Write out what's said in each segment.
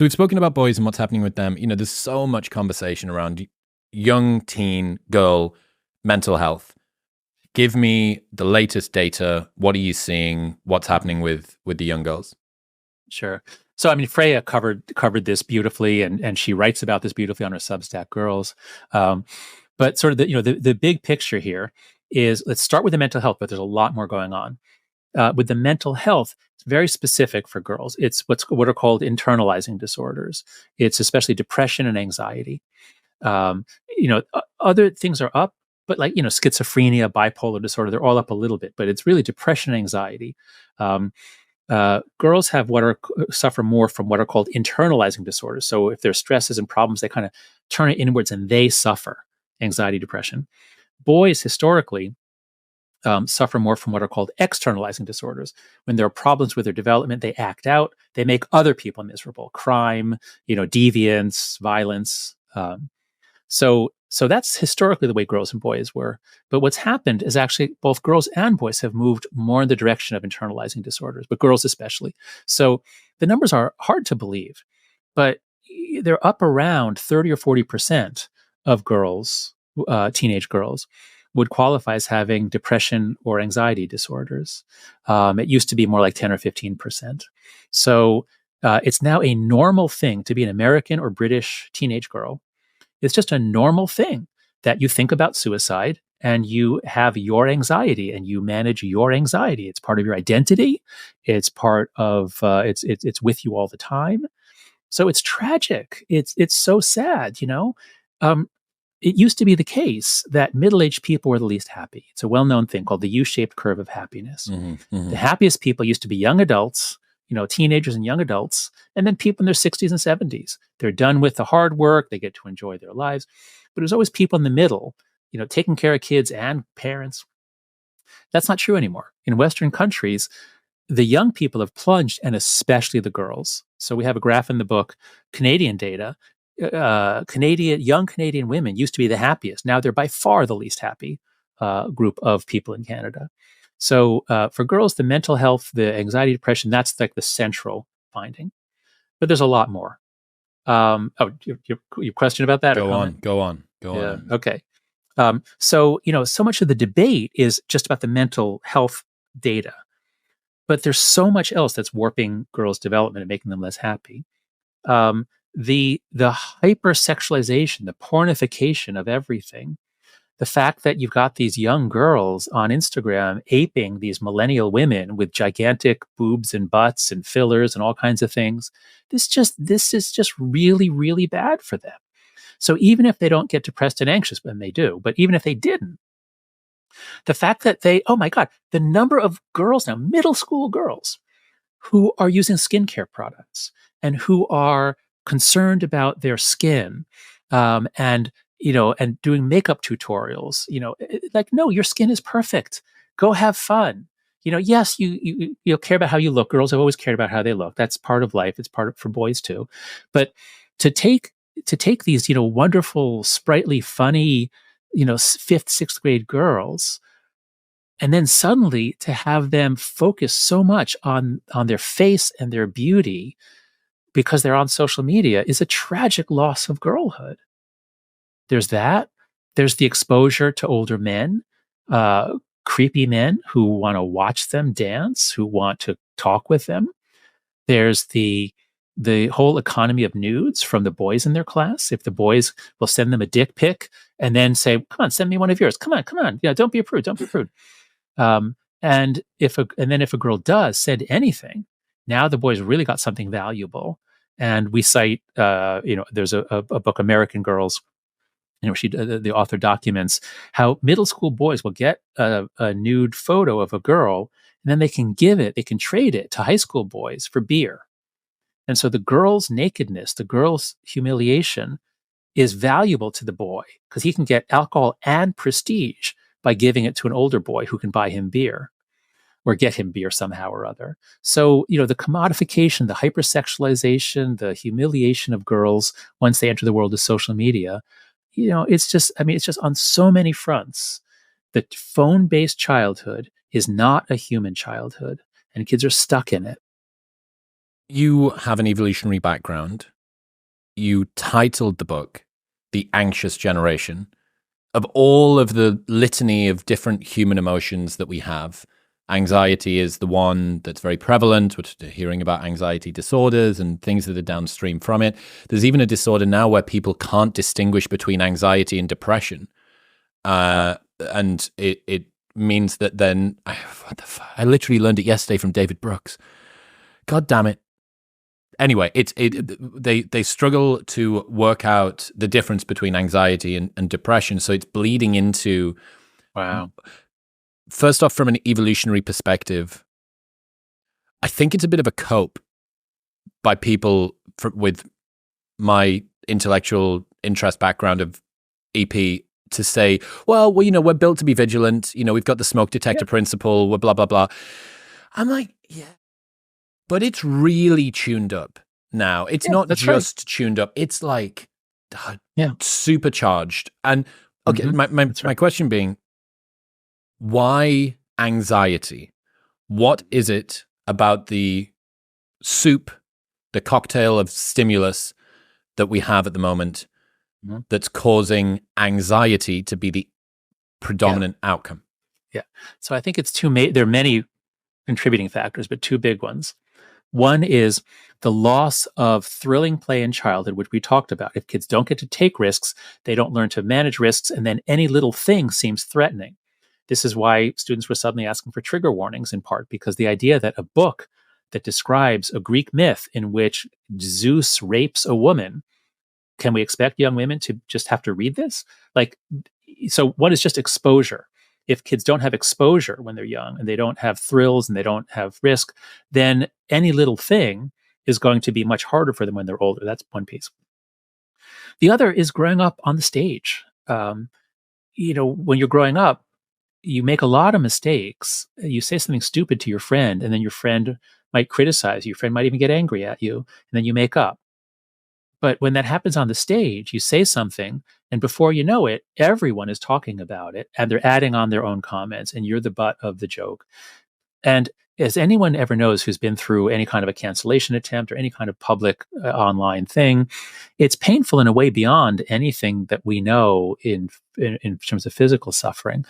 We've spoken about boys and what's happening with them. There's so much conversation around young teen girl mental health. Give me the latest data. What are you seeing? What's happening with the young girls? Sure. So, I mean, Freya covered this beautifully, and she writes about this beautifully on her Substack, Girls. But sort of the big picture here is, let's start with the mental health, but there's a lot more going on. With the mental health, it's very specific for girls. It's what are called internalizing disorders. It's especially depression and anxiety. Other things are up, but like, schizophrenia, bipolar disorder, they're all up a little bit, but it's really depression and anxiety. Girls suffer more from what are called internalizing disorders. So if there's stresses and problems, they kind of turn it inwards and they suffer anxiety, depression. Boys historically suffer more from what are called externalizing disorders. When there are problems with their development, they act out. They make other people miserable. Crime, deviance, violence. So that's historically the way girls and boys were. But what's happened is actually both girls and boys have moved more in the direction of internalizing disorders, but girls especially. So the numbers are hard to believe, but they're up around 30 or 40% of girls, teenage girls, would qualify as having depression or anxiety disorders. It used to be more like 10 or 15%. So it's now a normal thing to be an American or British teenage girl. It's just a normal thing that you think about suicide and you have your anxiety and you manage your anxiety. It's part of your identity. It's part of it's with you all the time. So it's tragic. It's so sad. It used to be the case that middle-aged people were the least happy. It's a well-known thing called the U-shaped curve of happiness. The happiest people used to be young adults, teenagers and young adults, and then people in their 60s and 70s. They're done with the hard work. They get to enjoy their lives. But there's always people in the middle, taking care of kids and parents. That's not true anymore. In Western countries, the young people have plunged, and especially the girls. So we have a graph in the book, Canadian data. Young Canadian women used to be the happiest. Now they're by far the least happy group of people in Canada. So for girls, the mental health, the anxiety, depression, that's like the central finding. But there's a lot more. Your question about that? Go on. Okay. So much of the debate is just about the mental health data, but there's so much else that's warping girls' development and making them less happy. The hypersexualization, the pornification of everything, the fact that you've got these young girls on Instagram aping these millennial women with gigantic boobs and butts and fillers and all kinds of things, this is just really, really bad for them. So even if they don't get depressed and anxious, and they do, but even if they didn't, the fact that oh my God, the number of girls now, middle school girls, who are using skincare products and who are concerned about their skin, and doing makeup tutorials, like, no, your skin is perfect. Go have fun. Yes, you'll care about how you look. Girls have always cared about how they look. That's part of life. It's for boys too. But to take these, wonderful, sprightly, funny, fifth, sixth grade girls, and then suddenly to have them focus so much on their face and their beauty because they're on social media is a tragic loss of girlhood. There's that. There's the exposure to older men, creepy men who want to watch them dance, who want to talk with them. There's the whole economy of nudes from the boys in their class. If the boys will send them a dick pic and then say, "Come on, send me one of yours. Come on. Don't be a prude. Don't be a prude." And then if a girl does send anything, now the boys really got something valuable. And we cite, there's a book, American Girls. The author documents how middle school boys will get a nude photo of a girl, and then they can trade it to high school boys for beer. And so the girl's nakedness, the girl's humiliation is valuable to the boy because he can get alcohol and prestige by giving it to an older boy who can buy him beer or get him beer somehow or other. So, the commodification, the hypersexualization, the humiliation of girls once they enter the world of social media, it's just on so many fronts. The phone-based childhood is not a human childhood, and kids are stuck in it. You have an evolutionary background. You titled the book The Anxious Generation. Of all of the litany of different human emotions that we have, anxiety is the one that's very prevalent. We're hearing about anxiety disorders and things that are downstream from it. There's even a disorder now where people can't distinguish between anxiety and depression. And it means that then, I literally learned it yesterday from David Brooks. God damn it. Anyway, they struggle to work out the difference between anxiety and depression. So it's bleeding into. Wow. First off, from an evolutionary perspective, I think it's a bit of a cope by people with my intellectual interest background of EP to say, well, we're built to be vigilant. We've got the smoke detector principle. We're blah, blah, blah. I'm like, yeah. But it's really tuned up now. It's not just tuned up. It's like supercharged. And okay, my question being, why anxiety? What is it about the soup, the cocktail of stimulus that we have at the moment that's causing anxiety to be the predominant outcome? Yeah. So I think it's there are many contributing factors, but two big ones. One is the loss of thrilling play in childhood, which we talked about. If kids don't get to take risks, they don't learn to manage risks, and then any little thing seems threatening. This is why students were suddenly asking for trigger warnings, in part because the idea that a book that describes a Greek myth in which Zeus rapes a woman, can we expect young women to just have to read this? So one is just exposure. If kids don't have exposure when they're young and they don't have thrills and they don't have risk, then any little thing is going to be much harder for them when they're older. That's one piece. The other is growing up on the stage. When you're growing up, you make a lot of mistakes. You say something stupid to your friend, and then your friend might criticize you. Your friend might even get angry at you, and then you make up. But when that happens on the stage, you say something, and before you know it, everyone is talking about it, and they're adding on their own comments, and you're the butt of the joke. And as anyone ever knows who's been through any kind of a cancellation attempt or any kind of public online thing, it's painful in a way beyond anything that we know in terms of physical suffering.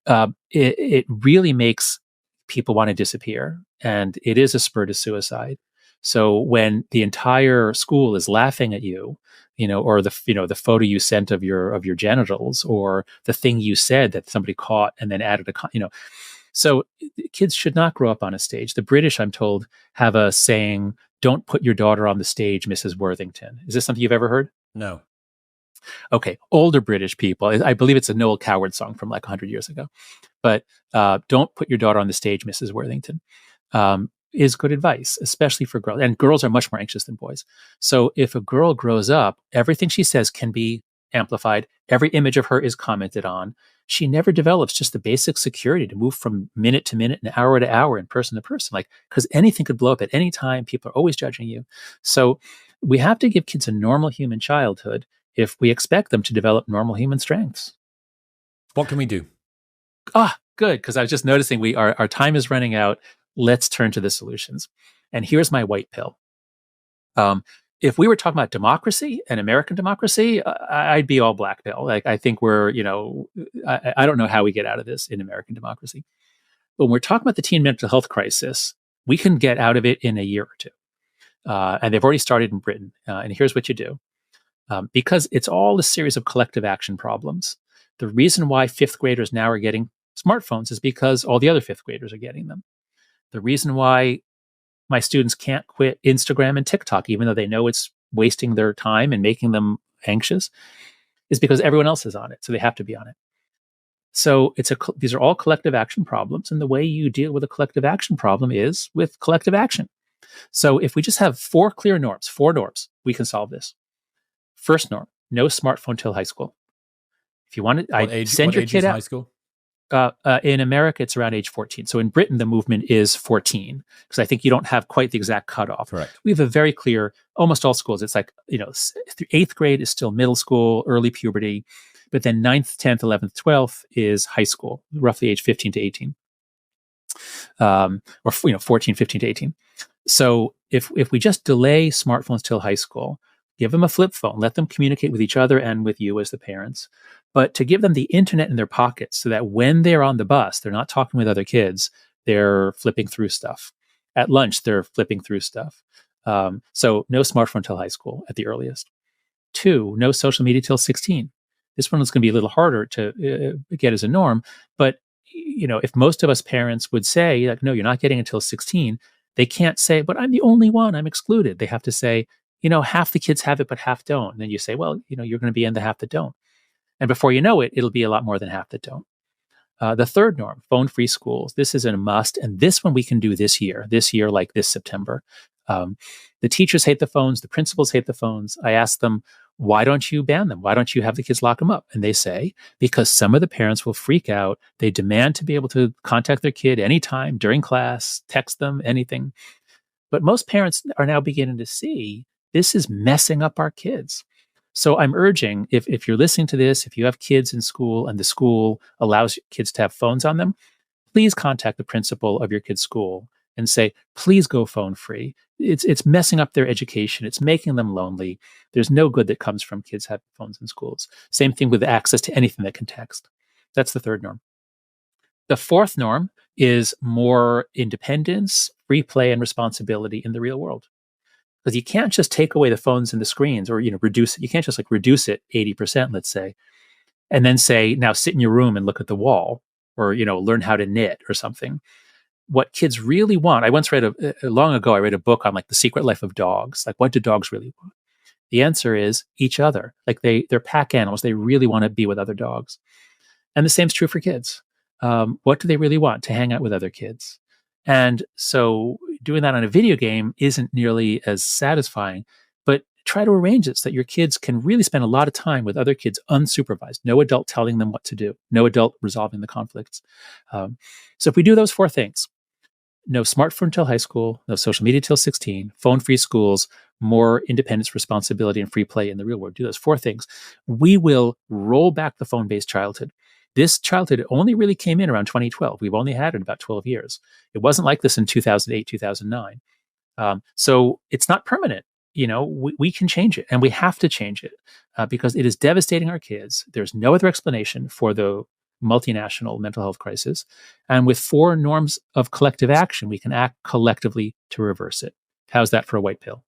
It really makes people want to disappear, and it is a spur to suicide. So when the entire school is laughing at you, or the photo you sent of your genitals, or the thing you said that somebody caught and then added so kids should not grow up on a stage. The British, I'm told, have a saying, "Don't put your daughter on the stage, Mrs. Worthington." Is this something you've ever heard? No. Okay, older British people. I believe it's a Noel Coward song from like 100 years ago. But don't put your daughter on the stage, Mrs. Worthington. Is good advice, especially for girls. And girls are much more anxious than boys. So if a girl grows up, everything she says can be amplified. Every image of her is commented on. She never develops just the basic security to move from minute to minute and hour to hour and person to person, because anything could blow up at any time. People are always judging you. So we have to give kids a normal human childhood if we expect them to develop normal human strengths. What can we do? Good, because I was just noticing our time is running out. Let's turn to the solutions. And here's my white pill. If we were talking about democracy and American democracy, I'd be all black pill. I think we're, I don't know how we get out of this in American democracy. But when we're talking about the teen mental health crisis, we can get out of it in a year or two. And they've already started in Britain. And here's what you do. Because it's all a series of collective action problems. The reason why fifth graders now are getting smartphones is because all the other fifth graders are getting them. The reason why my students can't quit Instagram and TikTok, even though they know it's wasting their time and making them anxious, is because everyone else is on it. So they have to be on it. So these are all collective action problems. And the way you deal with a collective action problem is with collective action. So if we just have four norms, we can solve this. First norm, no smartphone till high school. If you want to, send your kid out. High school? In America, it's around age 14. So in Britain, the movement is 14, because I think you don't have quite the exact cutoff. Correct. We have a very clear, almost all schools, it's like, 8th grade is still middle school, early puberty, but then 9th, 10th, 11th, 12th is high school, roughly age 15 to 18. Or 14, 15 to 18. So if we just delay smartphones till high school, give them a flip phone, let them communicate with each other and with you as the parents, but to give them the internet in their pockets so that when they're on the bus, they're not talking with other kids, they're flipping through stuff. At lunch, they're flipping through stuff. So no smartphone till high school at the earliest. 2, no social media till 16. This one is going to be a little harder to get as a norm, but if most of us parents would say, like, no, you're not getting until 16, they can't say, but I'm the only one, I'm excluded. They have to say, half the kids have it, but half don't. And then you say, well, you're going to be in the half that don't. And before you know it, it'll be a lot more than half that don't. The third norm, phone-free schools. This is a must, and this one we can do this year, like this September. The teachers hate the phones. The principals hate the phones. I ask them, why don't you ban them? Why don't you have the kids lock them up? And they say, because some of the parents will freak out. They demand to be able to contact their kid anytime during class, text them, anything. But most parents are now beginning to see this is messing up our kids. So I'm urging, if you're listening to this, if you have kids in school and the school allows kids to have phones on them, please contact the principal of your kid's school and say, please go phone free. It's messing up their education. It's making them lonely. There's no good that comes from kids having phones in schools. Same thing with access to anything that can text. That's the third norm. The fourth norm is more independence, free play, and responsibility in the real world. Because you can't just take away the phones and the screens or, reduce it. You can't just reduce it 80%, let's say, and then say, now sit in your room and look at the wall or, learn how to knit or something. What kids really want, I once read long ago, I read a book on the secret life of dogs. What do dogs really want? The answer is each other. They're pack animals. They really want to be with other dogs. And the same is true for kids. What do they really want? To hang out with other kids. And so doing that on a video game isn't nearly as satisfying, but try to arrange it so that your kids can really spend a lot of time with other kids unsupervised, no adult telling them what to do, no adult resolving the conflicts. So if we do those 4 things, no smartphone till high school, no social media till 16, phone-free schools, more independence, responsibility, and free play in the real world, do those 4 things, we will roll back the phone-based childhood. This childhood only really came in around 2012. We've only had it about 12 years. It wasn't like this in 2008, 2009. So it's not permanent. We can change it, and we have to change it because it is devastating our kids. There's no other explanation for the multinational mental health crisis. And with 4 norms of collective action, we can act collectively to reverse it. How's that for a white pill?